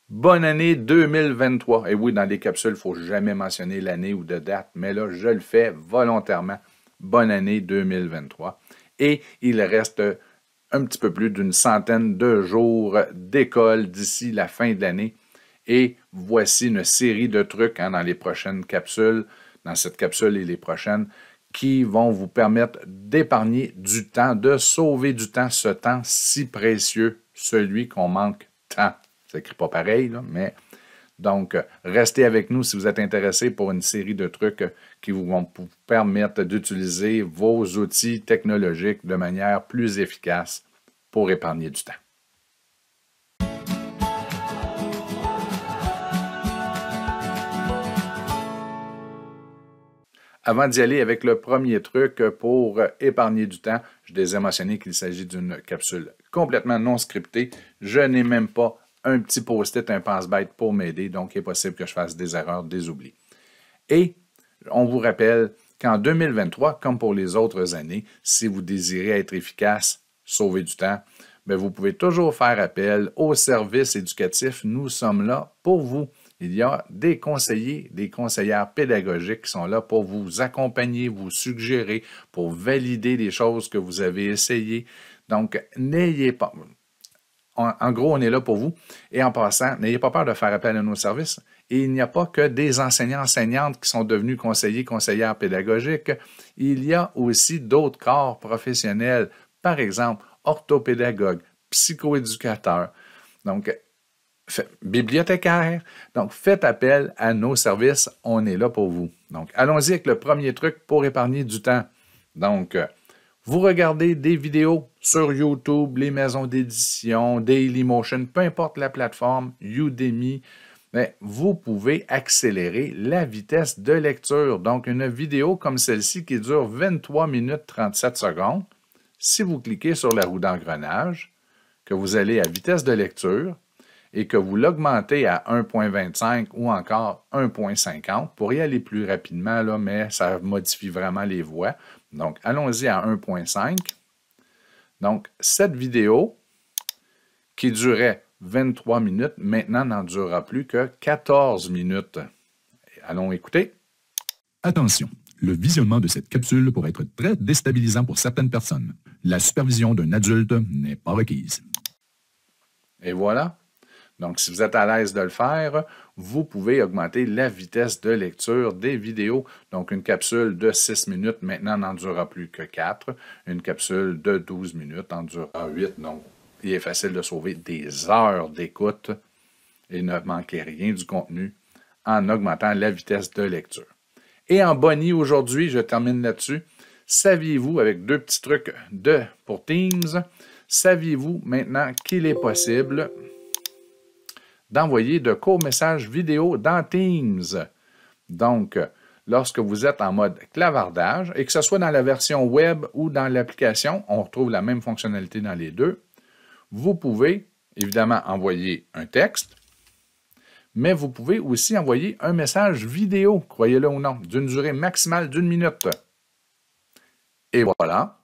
Bonne année 2023. Et oui, dans les capsules, il ne faut jamais mentionner l'année ou de date, mais là, je le fais volontairement. Bonne année 2023. Et il reste un petit peu plus d'une centaine de jours d'école d'ici la fin de l'année. Et voici une série de trucs dans les prochaines capsules, dans cette capsule et les prochaines, qui vont vous permettre d'épargner du temps, de sauver du temps, ce temps si précieux, celui qu'on manque tant. Ça n'écrit pas pareil, là, mais donc, restez avec nous si vous êtes intéressé pour une série de trucs qui vont vous permettre d'utiliser vos outils technologiques de manière plus efficace pour épargner du temps. Avant d'y aller avec le premier truc pour épargner du temps, je les ai mentionné qu'il s'agit d'une capsule complètement non scriptée. Je n'ai même pas un petit post-it, un pense-bête pour m'aider, donc il est possible que je fasse des erreurs, des oublis. Et on vous rappelle qu'en 2023, comme pour les autres années, si vous désirez être efficace, sauver du temps, bien, vous pouvez toujours faire appel aux services éducatifs. Nous sommes là pour vous. Il y a des conseillers, des conseillères pédagogiques qui sont là pour vous accompagner, vous suggérer, pour valider les choses que vous avez essayées. Donc, n'ayez pas... En gros, on est là pour vous. Et en passant, n'ayez pas peur de faire appel à nos services. Et il n'y a pas que des enseignants-enseignantes qui sont devenus conseillers, conseillères pédagogiques. Il y a aussi d'autres corps professionnels, par exemple, orthopédagogues, psychoéducateurs, donc bibliothécaires. Donc, faites appel à nos services. On est là pour vous. Donc, allons-y avec le premier truc pour épargner du temps. Donc, vous regardez des vidéos sur YouTube, les maisons d'édition, Dailymotion, peu importe la plateforme, Udemy, mais vous pouvez accélérer la vitesse de lecture. Donc, une vidéo comme celle-ci qui dure 23 minutes 37 secondes, si vous cliquez sur la roue d'engrenage, que vous allez à vitesse de lecture et que vous l'augmentez à 1.25 ou encore 1.50 pour y aller plus rapidement, là, mais ça modifie vraiment les voix. Donc, allons-y à 1.5. Donc, cette vidéo qui durait 23 minutes, maintenant n'en durera plus que 14 minutes. Allons écouter. Attention, le visionnement de cette capsule pourrait être très déstabilisant pour certaines personnes. La supervision d'un adulte n'est pas requise. Et voilà. Donc, si vous êtes à l'aise de le faire, vous pouvez augmenter la vitesse de lecture des vidéos. Donc, une capsule de 6 minutes, maintenant, n'en durera plus que 4. Une capsule de 12 minutes en durera 8. Donc, il est facile de sauver des heures d'écoute et ne manquer rien du contenu en augmentant la vitesse de lecture. Et en bonnie aujourd'hui, je termine là-dessus. Saviez-vous, avec deux petits trucs pour Teams, saviez-vous maintenant qu'il est possible d'envoyer de courts messages vidéo dans Teams? Donc, lorsque vous êtes en mode clavardage, et que ce soit dans la version web ou dans l'application, on retrouve la même fonctionnalité dans les deux, vous pouvez évidemment envoyer un texte, mais vous pouvez aussi envoyer un message vidéo, croyez-le ou non, d'une durée maximale d'1 minute. Et voilà.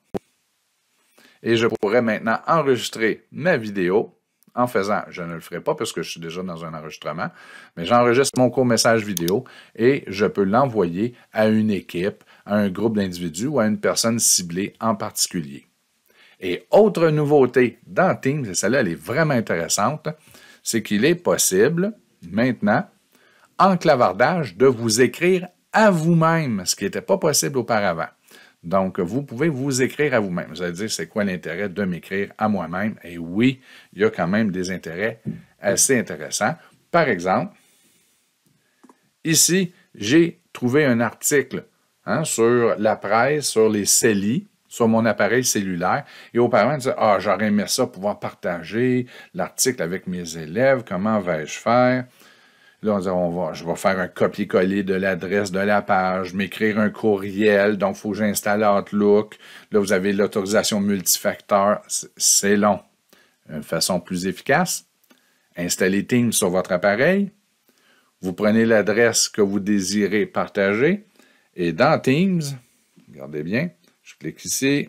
Et je pourrais maintenant enregistrer ma vidéo en faisant, je ne le ferai pas parce que je suis déjà dans un enregistrement, mais j'enregistre mon court message vidéo et je peux l'envoyer à une équipe, à un groupe d'individus ou à une personne ciblée en particulier. Et autre nouveauté dans Teams, et celle-là, elle est vraiment intéressante, c'est qu'il est possible maintenant, en clavardage, de vous écrire à vous-même, ce qui n'était pas possible auparavant. Donc, vous pouvez vous écrire à vous-même. Vous allez dire, c'est quoi l'intérêt de m'écrire à moi-même? Et oui, il y a quand même des intérêts assez intéressants. Par exemple, ici, j'ai trouvé un article sur la presse, sur les CELI, sur mon appareil cellulaire. Et auparavant, je disais, j'aurais aimé ça, pouvoir partager l'article avec mes élèves. Comment vais-je faire? Là, on dit, je vais faire un copier-coller de l'adresse de la page, m'écrire un courriel, donc il faut que j'installe Outlook. Là, vous avez l'autorisation multifacteur. C'est long. Une façon plus efficace, installez Teams sur votre appareil. Vous prenez l'adresse que vous désirez partager. Et dans Teams, regardez bien, je clique ici.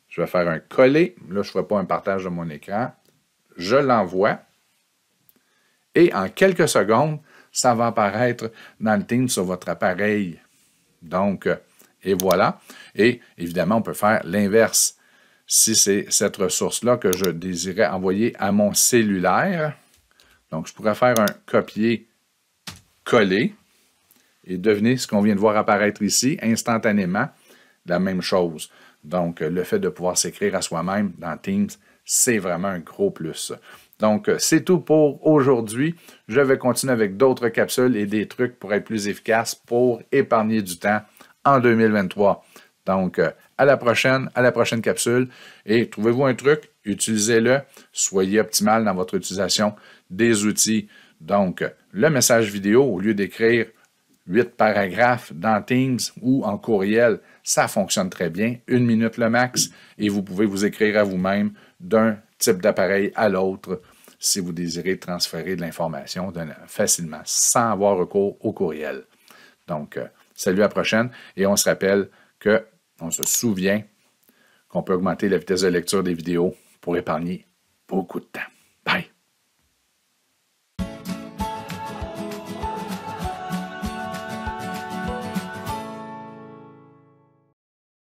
Je vais faire un coller. Là, je ne ferai pas un partage de mon écran. Je l'envoie. Et en quelques secondes, ça va apparaître dans le Teams sur votre appareil. Donc, et voilà. Et évidemment, on peut faire l'inverse. Si c'est cette ressource-là que je désirais envoyer à mon cellulaire, donc je pourrais faire un copier-coller et devinez ce qu'on vient de voir apparaître ici, instantanément, la même chose. Donc, le fait de pouvoir s'écrire à soi-même dans Teams, c'est vraiment un gros plus. Donc, c'est tout pour aujourd'hui. Je vais continuer avec d'autres capsules et des trucs pour être plus efficace, pour épargner du temps en 2023. Donc, à la prochaine capsule. Et trouvez-vous un truc, utilisez-le. Soyez optimal dans votre utilisation des outils. Donc, le message vidéo, au lieu d'écrire 8 paragraphes dans Teams ou en courriel, ça fonctionne très bien. 1 minute le max et vous pouvez vous écrire à vous-même d'un type d'appareil à l'autre si vous désirez transférer de l'information facilement sans avoir recours au courriel. Donc, salut à la prochaine et on se rappelle qu'on se souvient qu'on peut augmenter la vitesse de lecture des vidéos pour épargner beaucoup de temps. Bye!